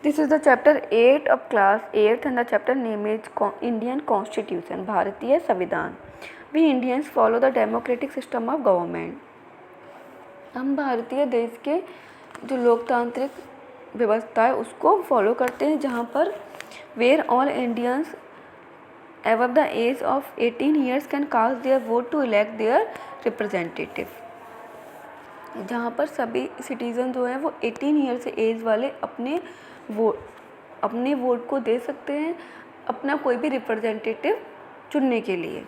This is the chapter 8 of class 8th and the chapter name is Indian Constitution, भारतीय संविधान. We Indians follow the democratic system of government. हम भारतीय देश के जो लोकतांत्रिक व्यवस्था है उसको फॉलो करते हैं, जहाँ पर where all Indians above the age of 18 years can cast their vote to elect their representative. जहाँ पर सभी सिटीज़न जो हैं वो 18 ईयर से एज वाले अपने वोट को दे सकते हैं अपना कोई भी रिप्रेजेंटेटिव चुनने के लिए.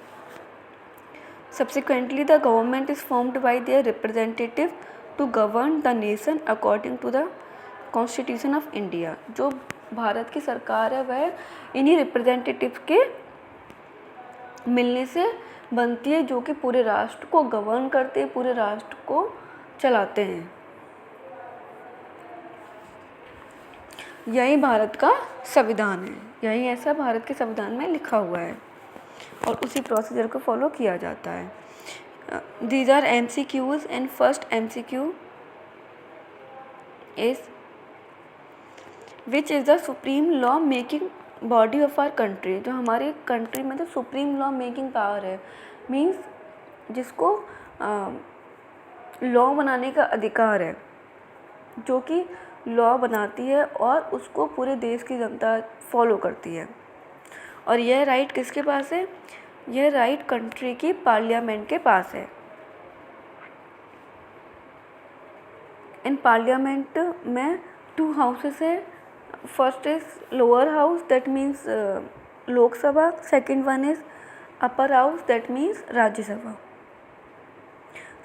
Subsequently the government is formed by their representative to govern the nation according to the constitution of India. जो भारत की सरकार है वह इन्हीं रिप्रेजेंटेटिव के मिलने से बनती है, जो कि पूरे राष्ट्र को गवर्न करते हैं, पूरे राष्ट्र को चलाते हैं. यही भारत का संविधान है, यही ऐसा भारत के संविधान में लिखा हुआ है और उसी प्रोसीजर को फॉलो किया जाता है. These are MCQs and first MCQ is which is the supreme law making body of our country. जो हमारी कंट्री में तो सुप्रीम लॉ मेकिंग पावर है, मीन्स जिसको लॉ बनाने का अधिकार है, जो कि लॉ बनाती है और उसको पूरे देश की जनता फॉलो करती है. और यह राइट किसके पास है? यह राइट कंट्री की पार्लियामेंट के पास है. इन पार्लियामेंट में 2 हाउसेस है. First is lower house, that means Lok Sabha. Second one is upper house, that means Rajya Sabha.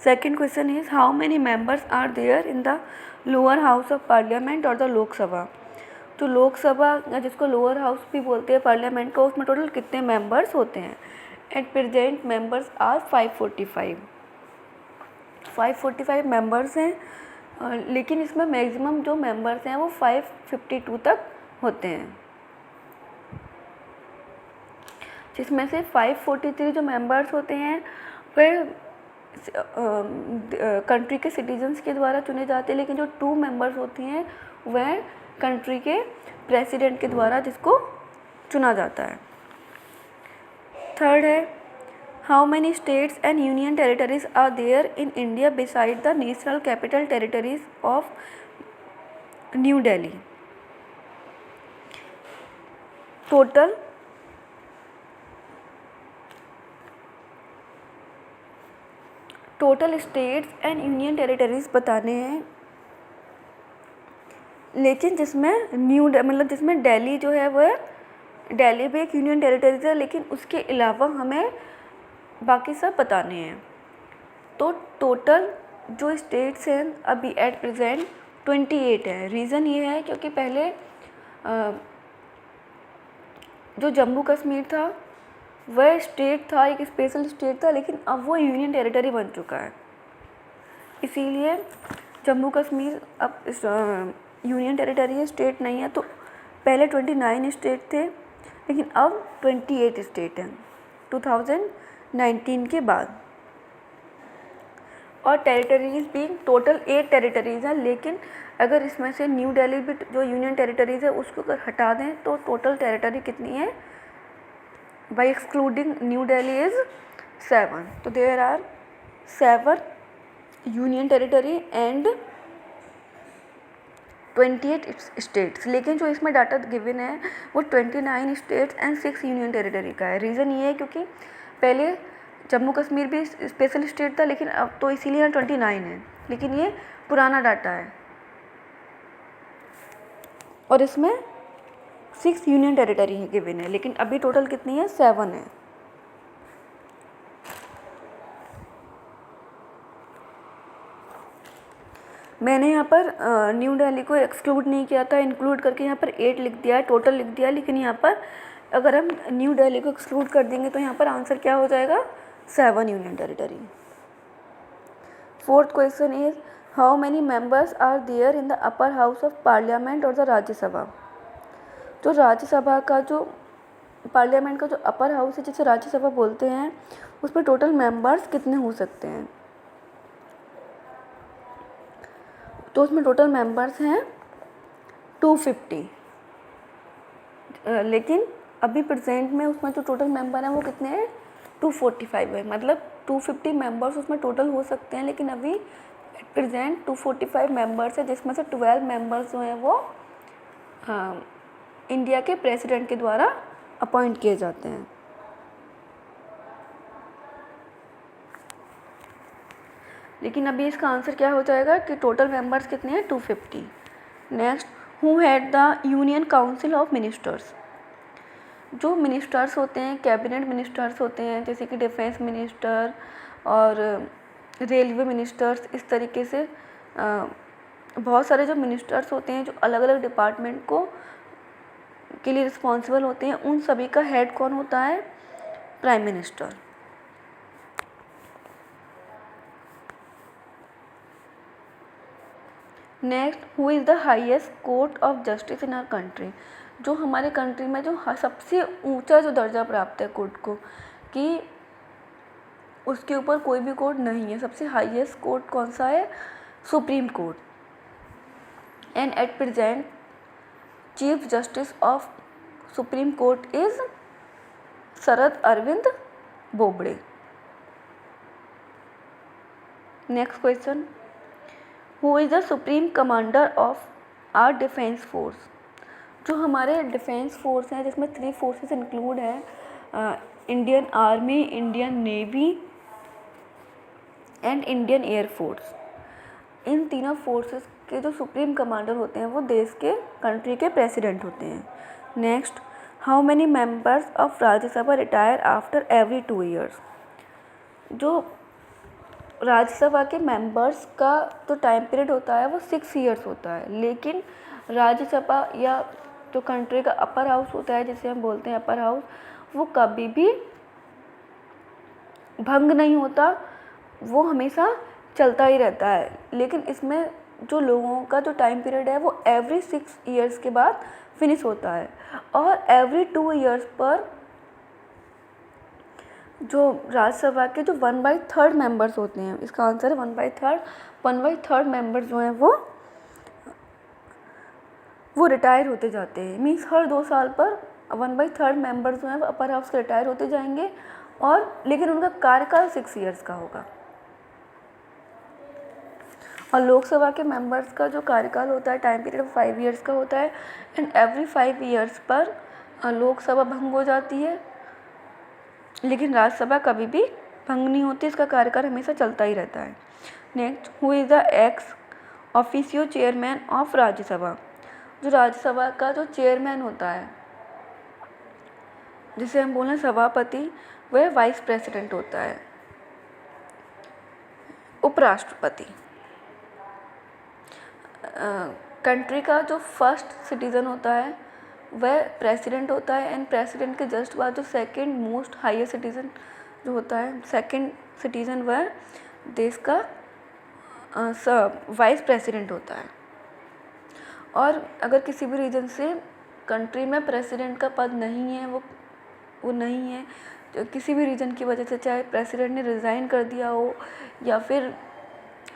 Second question is how many members are there in the lower house of parliament और the Lok Sabha. तो लोकसभा या जिसको lower house भी बोलते हैं parliament को, उसमें total कितने मेंबर्स होते हैं? At present members are 545 members हैं, लेकिन इसमें मैक्सिमम जो मेंबर्स हैं वो 552 तक होते हैं, जिसमें से 543 जो मेंबर्स होते हैं वह कंट्री के सिटीजन्स के द्वारा चुने जाते हैं, लेकिन जो 2 मेंबर्स होती हैं वह कंट्री के प्रेसिडेंट के द्वारा जिसको चुना जाता है. थर्ड है how many states and union territories are there in India beside the national capital territories of New Delhi. Total states and union territories बताने हैं, लेकिन जिसमें जिसमें दिल्ली जो है वह दिल्ली भी एक यूनियन टेरिटरीज है, लेकिन उसके अलावा हमें बाकी सब बताने हैं. तो टोटल जो स्टेट्स हैं अभी एट प्रेजेंट 28 है. रीज़न ये है क्योंकि पहले जो जम्मू कश्मीर था वह स्टेट था, एक स्पेशल स्टेट था, लेकिन अब वो यूनियन टेरिटरी बन चुका है. इसीलिए जम्मू कश्मीर अब यूनियन टेरिटरी है, स्टेट नहीं है. तो पहले 29 स्टेट थे, लेकिन अब 28 स्टेट हैं 2019 के बाद. और टेरिटरीज भी टोटल 8 टेरिटरीज हैं, लेकिन अगर इसमें से न्यू दिल्ली भी जो यूनियन टेरिटरीज है उसको अगर हटा दें तो टोटल टेरिटरी कितनी है? By excluding New Delhi is 7. तो there are 7 union territory and 28 states. लेकिन जो इसमें डाटा गिवन है वो 29 स्टेट्स एंड 6 यूनियन टेरिटरी का है. रीज़न ये है क्योंकि पहले जम्मू कश्मीर भी स्पेशल स्टेट था, लेकिन अब तो इसीलिए यहाँ 29 है, लेकिन ये पुराना डाटा है. और इसमें 6 यूनियन टेरिटरी है गिवन है, लेकिन अभी टोटल कितनी है? 7 है. मैंने यहाँ पर न्यू दिल्ली को एक्सक्लूड नहीं किया था, इंक्लूड करके यहाँ पर 8 लिख दिया है, टोटल लिख दिया है, लेकिन यहाँ पर अगर हम न्यू दिल्ली को एक्सक्लूड कर देंगे तो यहाँ पर आंसर क्या हो जाएगा? 7 union territory. Fourth question is how many members are there in the upper house of parliament और द राज्यसभा. तो राज्यसभा का जो पार्लियामेंट का जो अपर हाउस है जिसे राज्यसभा बोलते हैं, उसमें टोटल मेंबर्स कितने हो सकते हैं? तो उसमें टोटल मेंबर्स हैं 250. लेकिन अभी प्रेजेंट में उसमें जो टोटल मेंबर हैं वो कितने हैं, 245 है, मतलब 250 मेंबर्स उसमें टोटल हो सकते हैं, लेकिन अभी एट प्रेजेंट 245 मेंबर्स है, जिसमें से 12 मेंबर्स जो हैं वो इंडिया के प्रेसिडेंट के द्वारा अपॉइंट किए जाते हैं। लेकिन अभी इसका आंसर क्या हो जाएगा कि टोटल मेंबर्स कितने हैं, 250। Next, who had the union council of ministers. जो मिनिस्टर्स होते हैं, कैबिनेट मिनिस्टर्स होते हैं, जैसे कि डिफेंस मिनिस्टर और रेलवे मिनिस्टर्स, इस तरीके से बहुत सारे जो मिनिस्टर्स होते हैं जो अलग अलग डिपार्टमेंट को के लिए रिस्पॉन्सिबल होते हैं, उन सभी का हेड कौन होता है, prime minister. Next, who is the highest court of justice in our country. जो हमारे कंट्री में जो सबसे ऊंचा जो दर्जा प्राप्त है कोर्ट को, कि उसके ऊपर कोई भी कोर्ट नहीं है, सबसे हाईएस्ट कोर्ट कौन सा है, supreme court. And at present chief justice of supreme court is Sharad Arvind Bobde. Next question, who is the supreme commander of our defence force. जो हमारे डिफेंस फोर्स हैं, जिसमें 3 फोर्सेस इंक्लूड हैं, Indian army, Indian navy and Indian air force. इन तीनों forces के जो supreme commander होते हैं वो देश के, कंट्री के प्रेसिडेंट होते हैं। Next, how many members of Rajya Sabha retire after every 2 years. जो राज्यसभा के मेंबर्स का जो टाइम पीरियड होता है वो 6 ईयर्स होता है, लेकिन राज्यसभा या जो कंट्री का अपर हाउस होता है, जिसे हम बोलते हैं अपर हाउस, वो कभी भी भंग नहीं होता, वो हमेशा चलता ही रहता है। लेकिन इसमें जो लोगों का जो टाइम पीरियड है वो एवरी 6 ईयर्स के बाद फिनिश होता है, और एवरी 2 ईयर्स पर जो राज्यसभा के जो 1/3 मेंबर्स होते हैं, इसका आंसर है 1/3 मेंबर्स जो हैं वो रिटायर होते जाते हैं। मीन्स हर 2 साल पर 1/3 मेंबर्स जो हैं वो अपर हाउस के रिटायर होते जाएंगे, और लेकिन उनका कार्यकाल 6 ईयर्स का होगा। और लोकसभा के मेंबर्स का जो कार्यकाल होता है, टाइम पीरियड 5 ईयर्स का होता है, एंड एवरी 5 ईयर्स पर लोकसभा भंग हो जाती है, लेकिन राज्यसभा कभी भी भंग नहीं होती, इसका कार्यकाल हमेशा चलता ही रहता है। Next, who is the ex officio chairman of Rajya Sabha. जो राज्यसभा का जो चेयरमैन होता है, जिसे हम बोलें सभापति, वह वाइस प्रेसिडेंट होता है, उपराष्ट्रपति। कंट्री का जो फर्स्ट सिटीज़न होता है वह प्रेसिडेंट होता है, एंड प्रेसिडेंट के जस्ट बाद जो सेकंड मोस्ट हाईएस्ट सिटीज़न जो होता है, सेकंड सिटीज़न, वह देश का वाइस प्रेसिडेंट होता है। और अगर किसी भी रीज़न से कंट्री में प्रेसिडेंट का पद नहीं है, वो नहीं है, तो किसी भी रीज़न की वजह से, चाहे प्रेसिडेंट ने रिज़ाइन कर दिया हो या फिर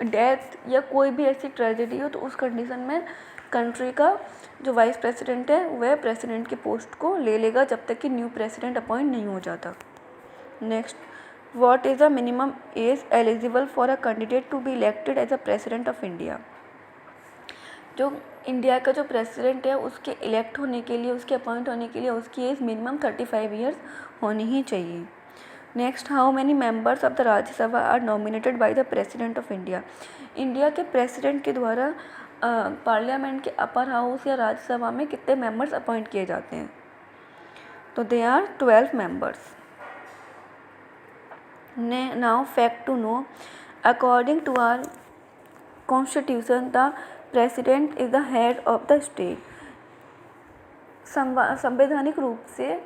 डेथ या कोई भी ऐसी ट्रेजेडी हो, तो उस कंडीशन में कंट्री का जो वाइस प्रेसिडेंट है वह प्रेसिडेंट की पोस्ट को ले लेगा जब तक कि न्यू प्रेसिडेंट अपॉइंट नहीं हो जाता। Next, what is the minimum age eligible for a candidate to be elected as a president of India. जो इंडिया का जो प्रेसिडेंट है उसके इलेक्ट होने के लिए, उसके अपॉइंट होने के लिए उसकी एज मिनिमम 35 ईयर्स होनी ही चाहिए। Next, how many members of the Rajya Sabha are nominated by the president of India. India के प्रेसिडेंट के द्वारा पार्लियामेंट के अपर हाउस या राज्यसभा में कितने मेंबर्स अपॉइंट किए जाते हैं, तो they are 12 members. Now fact to know, according to our constitution the president is the head of the state. संवैधानिक रूप से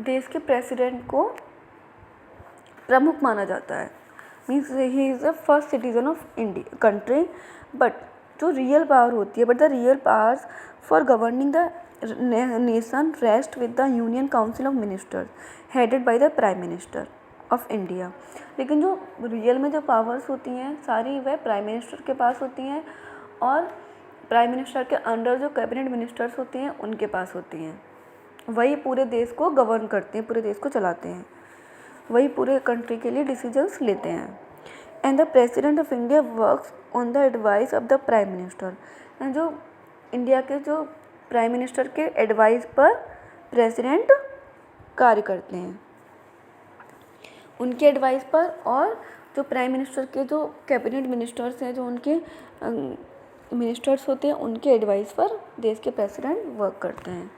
देश के प्रेसिडेंट को प्रमुख माना जाता है, means he is the first citizen of India country, but जो रियल पावर होती है, but the real powers for governing the nation rest with the union council of ministers headed by the prime minister of India. लेकिन जो real में जो powers होती हैं सारी वह प्राइम मिनिस्टर के पास होती हैं, और प्राइम मिनिस्टर के अंडर जो कैबिनेट मिनिस्टर्स होती हैं उनके पास होती हैं, वही पूरे देश को गवर्न करते हैं, पूरे देश को चलाते हैं, वही पूरे कंट्री के लिए डिसीजंस लेते हैं। And the president of India works on the advice of the prime minister. जो इंडिया के जो प्राइम मिनिस्टर के एडवाइस पर प्रेसिडेंट कार्य करते हैं, उनके एडवाइस पर, और जो प्राइम मिनिस्टर के जो कैबिनेट मिनिस्टर्स हैं, जो उनके मिनिस्टर्स होते हैं, उनके एडवाइस पर देश के प्रेसिडेंट वर्क करते हैं।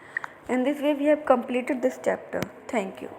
In this way we have completed this chapter. Thank you.